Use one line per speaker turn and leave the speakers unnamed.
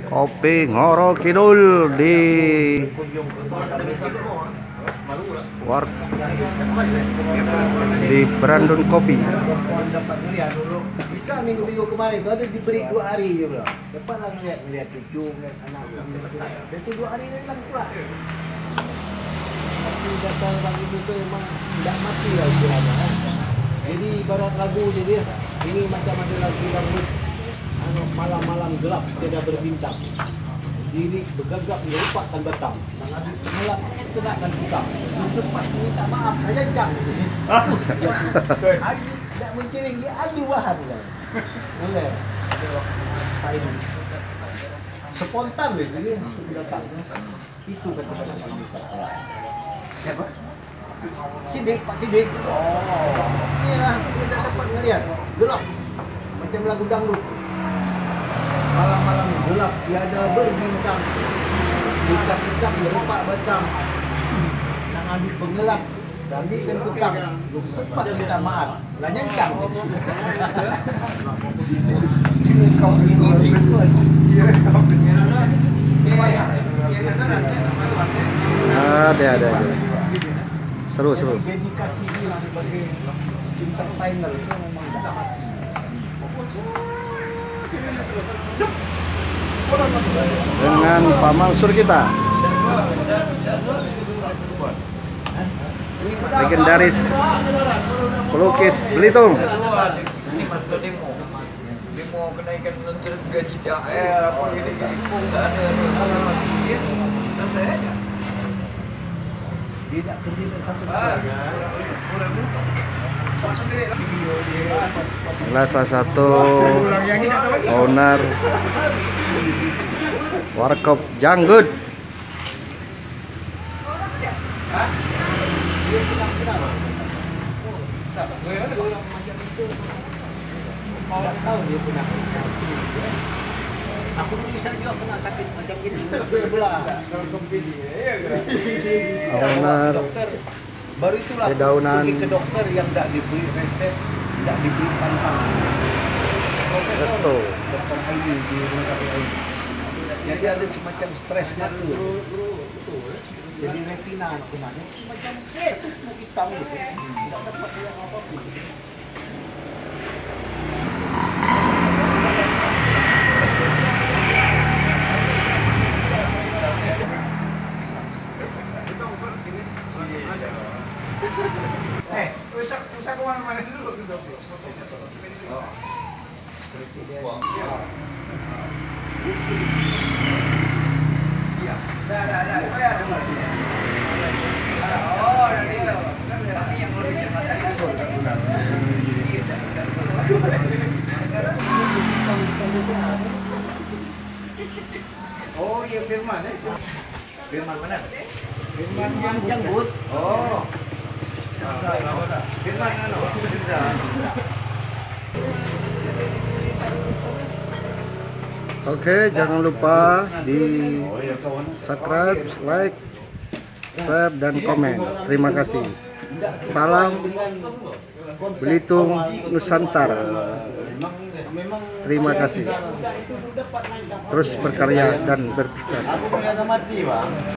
Kopi Ngoro Kidul di war di Brandon Kopi.
Bisa minggu kemarin itu ada diberi 2 hari juga. Cepat lah ngeliat cucu, anak itu 2 hari hilang pula. Tapi kata bang itu tuh emang tidak mati lah istilahnya. Jadi ibarat lagu jadi ini macam ada lagu rambut malam-malam gelap tiada berbintang. Diri bergagap melupakan batang. Gelap kenakan hitam. Cepat minta maaf saja jang. Lagi tidak mencering dia adu bahan lah. Boleh. Spontan weh jadi datang. Itu kata Pak. Siapa? Sidik, Pak Sidik. Oh. Inilah kita dapat ngelihat gelap macam lagu dangdut. Malam-malam gelap tiada berbintang. Buka-buka merupak batang. Nak ambil pengelap dan ambilkan tukang. Sempat minta maaf. Lah nyancang.
Ada. Seru.
Dedikasi dia sebagai entertainer itu memang tidak mati.
Dengan Pak Mansur kita, legendaris pelukis Belitung.
Ini mantap demo kenaikan gaji THR apa ini sih nggak ada santai aja.
Tidak terlibat sampai sekarang.
Salah satu owner Warkop Janggut.
Tidak tahu dia pernah. Aku bisa juga kena sakit macam ini sebelah.
Owner
Dokter baru itulah
dedaunan
pergi ke dokter yang tidak diberi resep, tidak diberi pantang.
Resto.
Dokter Aini di rumah sakit Aini. Jadi ada semacam stresnya tuh. Jadi retina kenanya macam itu hitam gitu. Tidak dapat yang apapun.
Usah kemana-mana dulu gitu.
Presiden.
Iya. Dah. Oh ya, oh, dia. Tapi yang lebih cepat
Oh, iya Firman
Firman mana?
Firman yang janggut.
Oh. Firman anu?
Oke, jangan lupa di subscribe, like, share, dan komen. Terima kasih. Salam Belitung Nusantara. Terima kasih. Terus berkarya dan berprestasi.